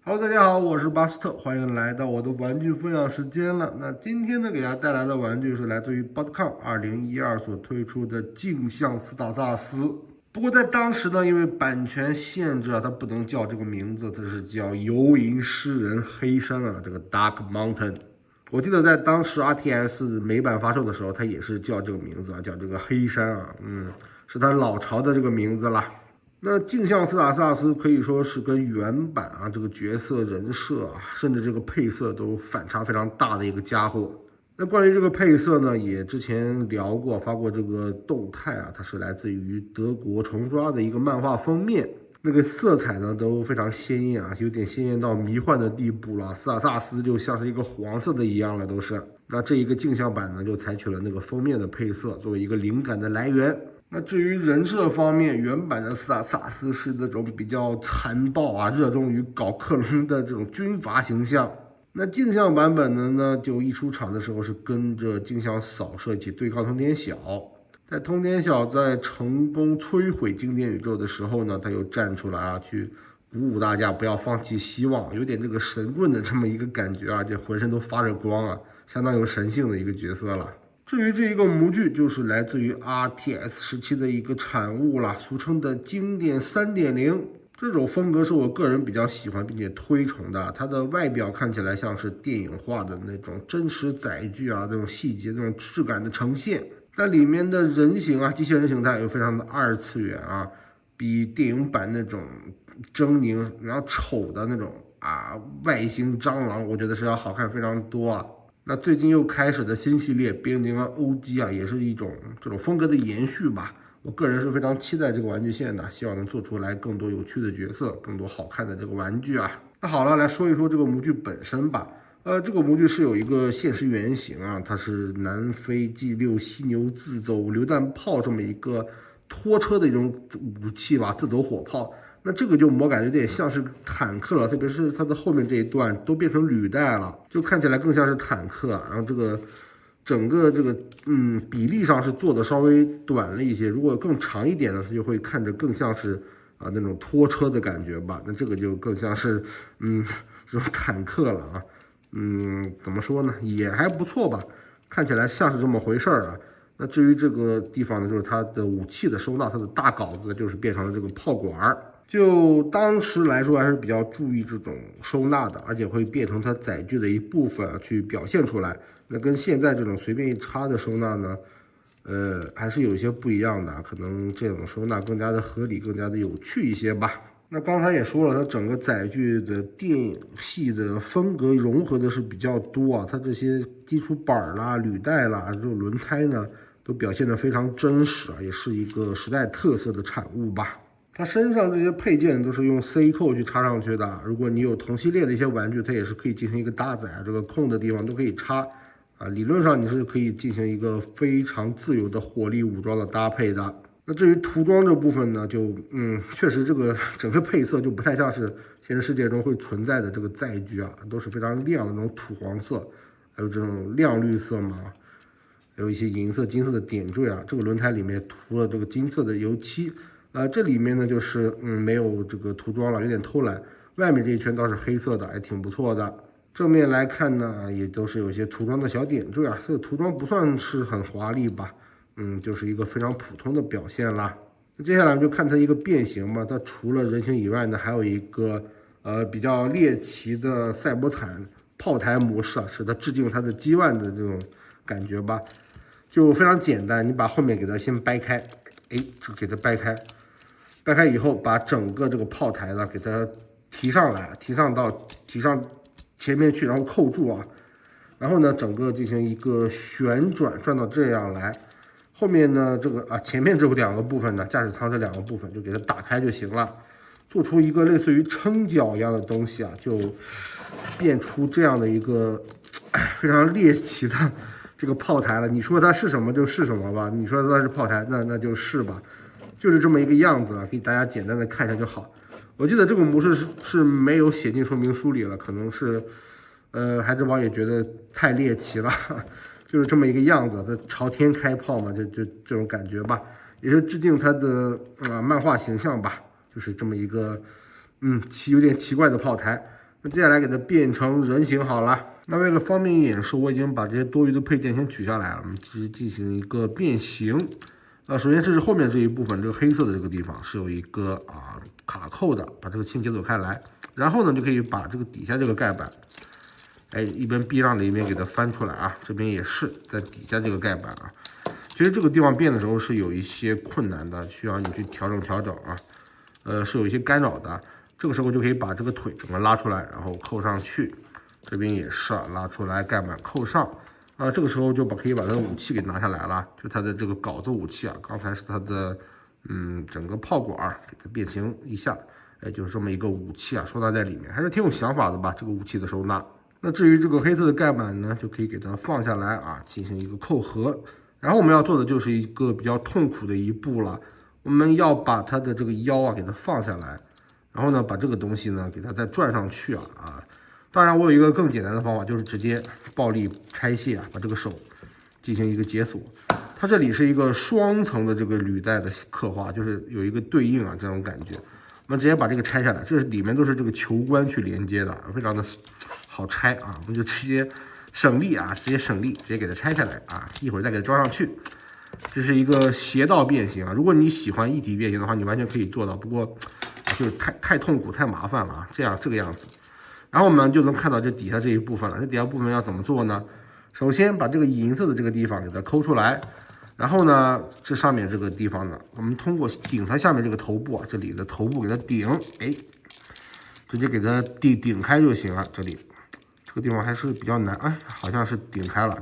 Hello，大家好，我是巴斯特，欢迎来到我的玩具分享时间了。那今天呢，给大家带来的玩具是来自于 BotCon 2012所推出的镜像斯塔萨斯。不过在当时呢，因为版权限制啊，它不能叫这个名字，它是叫游吟诗人黑山啊，这个 Dark Mountain。我记得在当时 RTS 美版发售的时候，它也是叫这个名字啊，叫这个黑山啊，是它老巢的这个名字啦。那镜像斯塔萨斯可以说是跟原版啊这个角色人设啊，甚至这个配色都反差非常大的一个家伙。那关于这个配色呢，也之前聊过，发过这个动态啊，它是来自于德国重抓的一个漫画封面，那个色彩呢都非常鲜艳啊，有点鲜艳到迷幻的地步了。斯塔萨斯就像是一个黄色的一样了，都是。那这一个镜像版呢，就采取了那个封面的配色作为一个灵感的来源。那至于人设方面，原版的斯塔萨斯是那种比较残暴啊，热衷于搞克隆的这种军阀形象。那镜像版本的呢，就一出场的时候是跟着镜像扫射一起对抗通天晓。在通天晓在成功摧毁经典宇宙的时候呢，他又站出来啊，去鼓舞大家不要放弃希望，有点这个神棍的这么一个感觉啊，这浑身都发着光啊，相当有神性的一个角色了。至于这一个模具，就是来自于 RTS 时期的一个产物啦，俗称的经典3.0。这种风格是我个人比较喜欢并且推崇的。它的外表看起来像是电影化的那种真实载具啊，这种细节、这种质感的呈现。但里面的人形啊，机械人形态又非常的二次元啊，比电影版那种狰狞然后丑的那种外星蟑螂，我觉得是要好看非常多啊。那最近又开始的新系列边境OG啊，也是一种这种风格的延续吧。我个人是非常期待这个玩具线的，希望能做出来更多有趣的角色，更多好看的这个玩具啊。那好了，来说一说这个模具本身吧。这个模具是有一个现实原型啊，它是南非 G6犀牛自走榴弹炮这么一个拖车的一种武器吧，自走火炮。那这个就魔感有点像是坦克了，特别是它的后面这一段都变成履带了，就看起来更像是坦克啊。然后这个整个这个比例上是做的稍微短了一些，如果更长一点呢，它就会看着更像是那种拖车的感觉吧。那这个就更像是这种坦克了啊。怎么说呢，也还不错吧，看起来像是这么回事儿啊。那至于这个地方呢，就是它的武器的收纳，它的大镐子就是变成了这个炮管儿。就当时来说，还是比较注意这种收纳的，而且会变成它载具的一部分去表现出来。那跟现在这种随便一插的收纳呢，还是有一些不一样的，可能这种收纳更加的合理，更加的有趣一些吧。那刚才也说了，它整个载具的电影系的风格融合的是比较多啊，它这些基础板啦、履带啦、这种轮胎呢，都表现得非常真实啊，也是一个时代特色的产物吧。它身上这些配件都是用 C 扣去插上去的，如果你有同系列的一些玩具，它也是可以进行一个搭载，这个空的地方都可以插啊。理论上你是可以进行一个非常自由的火力武装的搭配的。那至于涂装这部分呢，就确实这个整个配色就不太像是现实世界中会存在的这个载具啊，都是非常亮的那种土黄色，还有这种亮绿色嘛，还有一些银色、金色的点缀啊。这个轮胎里面涂了这个金色的油漆，这里面呢就是没有这个涂装了，有点偷懒。外面这一圈倒是黑色的，还挺不错的。正面来看呢，也都是有些涂装的小点缀啊，这个涂装不算是很华丽吧。就是一个非常普通的表现啦。那接下来我们就看它一个变形嘛，它除了人形以外呢，还有一个比较猎奇的赛博坦炮台模式啊，使它致敬它的G1的这种感觉吧。就非常简单，你把后面给它先掰开，就给它掰开，掰开以后把整个这个炮台呢给它提上来，提上前面去，然后扣住啊。然后呢，整个进行一个旋转，转到这样来。后面呢，这个前面这两个部分呢，驾驶舱这两个部分就给它打开就行了，做出一个类似于撑脚一样的东西啊，就变出这样的一个非常猎奇的这个炮台了。你说它是什么就是什么吧，你说它是炮台，那就是吧，就是这么一个样子了，给大家简单的看一下就好。我记得这个模式是没有写进说明书里了，可能是孩之宝也觉得太猎奇了。就是这么一个样子，它朝天开炮嘛，就这种感觉吧，也是致敬它的漫画形象吧，就是这么一个有点奇怪的炮台。那接下来给它变成人形好了。那为了方便演示，我已经把这些多余的配件先取下来了，我们直接进行一个变形。首先这是后面这一部分，这个黑色的这个地方是有一个卡扣的，把这个轻解锁开来。然后呢，就可以把这个底下这个盖板，一边避让的一边给它翻出来啊。这边也是在底下这个盖板啊。其实这个地方变的时候是有一些困难的，需要你去调整啊。是有一些干扰的。这个时候就可以把这个腿整个拉出来，然后扣上去。这边也是拉出来，盖板扣上。这个时候就可以把它的武器给拿下来了，就它的这个镐子武器啊，刚才是它的整个炮管给它变形一下，就是这么一个武器啊，收纳在里面，还是挺有想法的吧？这个武器的收纳。那至于这个黑色的盖板呢，就可以给它放下来啊，进行一个扣合。然后我们要做的就是一个比较痛苦的一步了，我们要把它的这个腰给它放下来，然后呢，把这个东西呢给它再转上去啊。当然，我有一个更简单的方法，就是直接暴力拆卸把这个手进行一个解锁。它这里是一个双层的这个履带的刻画，就是有一个对应这种感觉。我们直接把这个拆下来，这里面都是这个球关去连接的，非常的好拆啊。我们就直接省力直接给它拆下来一会儿再给它装上去。这是一个斜道变形如果你喜欢一体变形的话，你完全可以做到，不过就是太痛苦太麻烦了这个样子。然后我们就能看到这底下这一部分了。这底下部分要怎么做呢？首先把这个银色的这个地方给它抠出来，然后呢，这上面这个地方呢，我们通过顶它下面这个头部这里的头部给它顶，直接给它顶开就行了。这里这个地方还是比较难，好像是顶开了。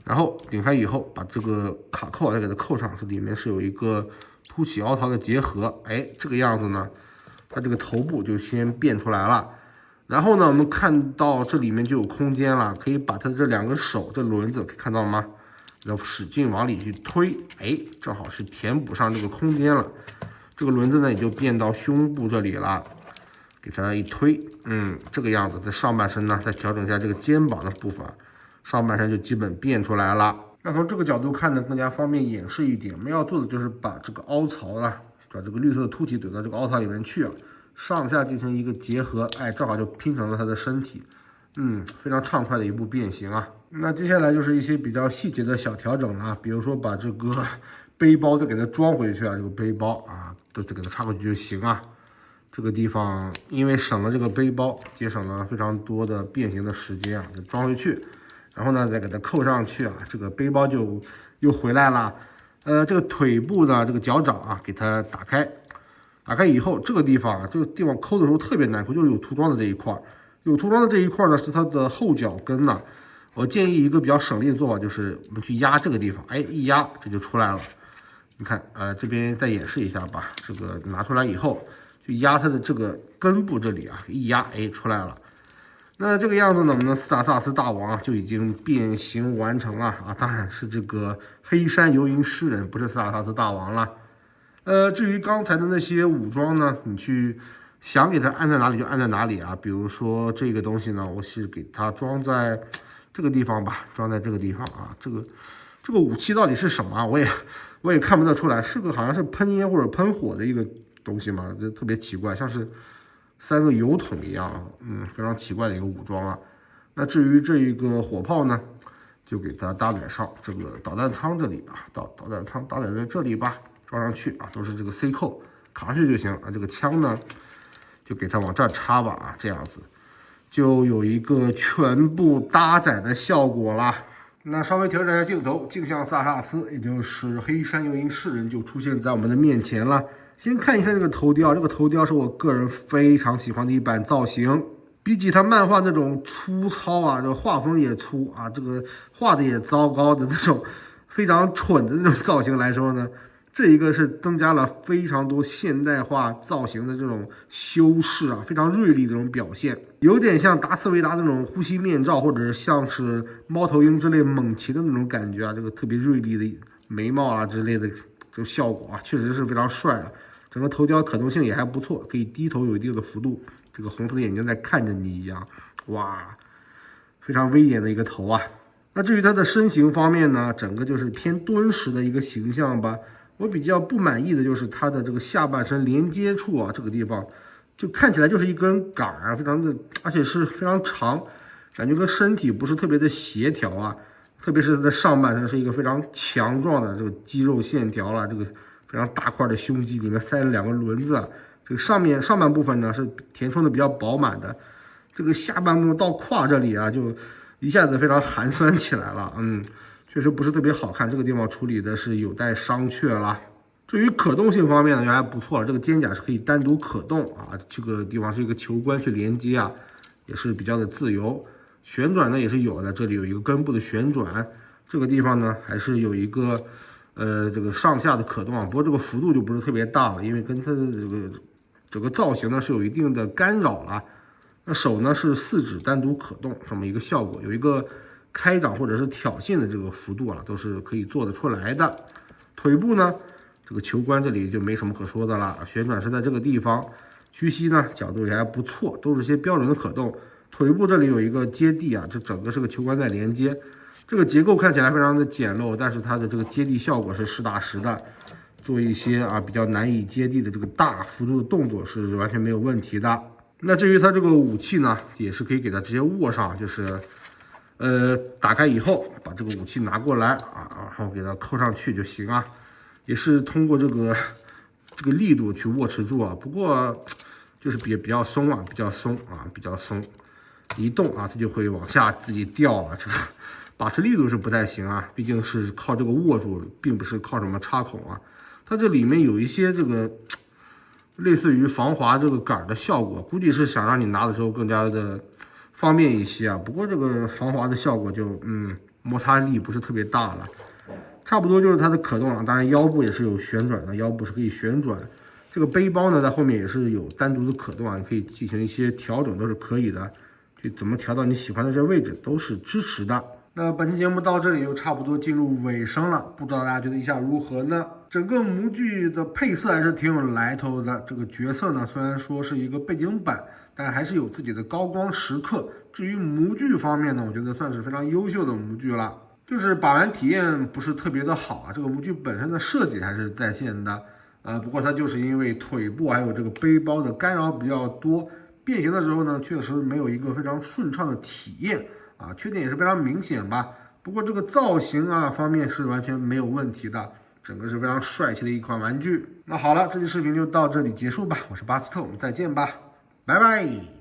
然后顶开以后，把这个卡扣再给它扣上，这里面是有一个凸起凹槽的结合，这个样子呢，它这个头部就先变出来了。然后呢，我们看到这里面就有空间了，可以把它这两个手这轮子看到了吗？要使劲往里去推，正好是填补上这个空间了。这个轮子呢也就变到胸部这里了，给它一推，这个样子。在上半身呢，再调整一下这个肩膀的部分，上半身就基本变出来了。那从这个角度看呢，更加方便演示一点。我们要做的就是把这个凹槽把这个绿色的凸起怼到这个凹槽里面去上下进行一个结合，正好就拼成了它的身体，非常畅快的一步变形那接下来就是一些比较细节的小调整了，比如说把这个背包再给它装回去这个背包都再给它插回去就行这个地方因为省了这个背包，节省了非常多的变形的时间就装回去，然后呢再给它扣上去这个背包就又回来了。这个腿部的这个脚掌给它打开以后，这个地方抠的时候特别难抠，就是有涂装的这一块。有涂装的这一块呢是它的后脚跟我建议一个比较省力的做法，就是我们去压这个地方，一压这就出来了。你看，这边再演示一下吧。这个拿出来以后，去压它的这个根部这里一压，出来了。那这个样子呢，我们的斯塔萨斯大王就已经变形完成了当然是这个黑山游吟诗人，不是斯塔萨斯大王了。至于刚才的那些武装呢，你去想给它按在哪里就按在哪里比如说这个东西呢，我是给它装在这个地方吧，装在这个地方这个武器到底是什么我也看不得出来，是个好像是喷烟或者喷火的一个东西嘛，这特别奇怪，像是3个油桶一样非常奇怪的一个武装那至于这一个火炮呢，就给它搭载上这个导弹舱这里导弹舱搭载在这里吧，装上去都是这个 C 扣卡上去就行这个枪呢就给它往这儿插吧这样子就有一个全部搭载的效果啦。那稍微调整一下镜头，镜像萨萨斯，也就是黑山游吟诗人就出现在我们的面前了。先看一看这个头雕，这个头雕是我个人非常喜欢的一版造型。比起他漫画那种粗糙这个画风也粗这个画的也糟糕的那种非常蠢的那种造型来说呢，这一个是增加了非常多现代化造型的这种修饰非常锐利的这种表现，有点像达斯维达那种呼吸面罩，或者是像是猫头鹰之类猛禽的那种感觉这个特别锐利的眉毛之类的这个效果确实是非常帅整个头雕可动性也还不错，可以低头有一定的幅度，这个红色的眼睛在看着你一样，哇，非常威严的一个头那至于它的身形方面呢，整个就是偏敦实的一个形象吧。我比较不满意的就是它的这个下半身连接处这个地方就看起来就是一根杆儿啊，非常的，而且是非常长，感觉跟身体不是特别的协调啊。特别是它的上半身是一个非常强壮的这个肌肉线条了，这个非常大块的胸肌里面塞了2个轮子，这个上半部分呢是填充的比较饱满的，这个下半部到胯这里啊就一下子非常寒酸起来了，确实不是特别好看，这个地方处理的是有待商榷了。至于可动性方面呢，也还不错，这个肩胛是可以单独可动啊，这个地方是一个球冠去连接啊，也是比较的自由。旋转呢也是有的，这里有一个根部的旋转，这个地方呢还是有一个这个上下的可动啊，不过这个幅度就不是特别大了，因为跟它的这个整个造型呢是有一定的干扰了。那手呢是4指单独可动这么一个效果，有一个开掌或者是挑衅的这个幅度啊，都是可以做得出来的。腿部呢，这个球冠这里就没什么可说的了，旋转是在这个地方，屈膝呢角度也还不错，都是些标准的可动。腿部这里有一个接地啊，这整个是个球冠在连接，这个结构看起来非常的简陋，但是它的这个接地效果是实打实的，做一些比较难以接地的这个大幅度的动作是完全没有问题的。那至于它这个武器呢，也是可以给它直接握上，就是打开以后把这个武器拿过来然后给它扣上去就行啊，也是通过这个力度去握持住啊，不过就是比较松啊，比较松。一动啊，它就会往下自己掉了。这个把持力度是不太行啊，毕竟是靠这个握住，并不是靠什么插孔啊。它这里面有一些这个类似于防滑这个杆的效果，估计是想让你拿的时候更加的方便一些啊。不过这个防滑的效果就摩擦力不是特别大了。差不多就是它的可动了，当然腰部也是有旋转的，腰部是可以旋转。这个背包呢，在后面也是有单独的可动啊，你可以进行一些调整，都是可以的。就怎么调到你喜欢的这个位置都是支持的。那本期节目到这里又差不多进入尾声了，不知道大家觉得一下如何呢？整个模具的配色还是挺有来头的。这个角色呢，虽然说是一个背景板，但还是有自己的高光时刻。至于模具方面呢，我觉得算是非常优秀的模具了。就是把玩体验不是特别的好啊，这个模具本身的设计还是在线的，不过它就是因为腿部还有这个背包的干扰比较多。变形的时候呢，确实没有一个非常顺畅的体验啊，缺点也是非常明显吧。不过这个造型方面是完全没有问题的，整个是非常帅气的一款玩具。那好了，这期视频就到这里结束吧，我是巴斯特，我们再见吧，拜拜。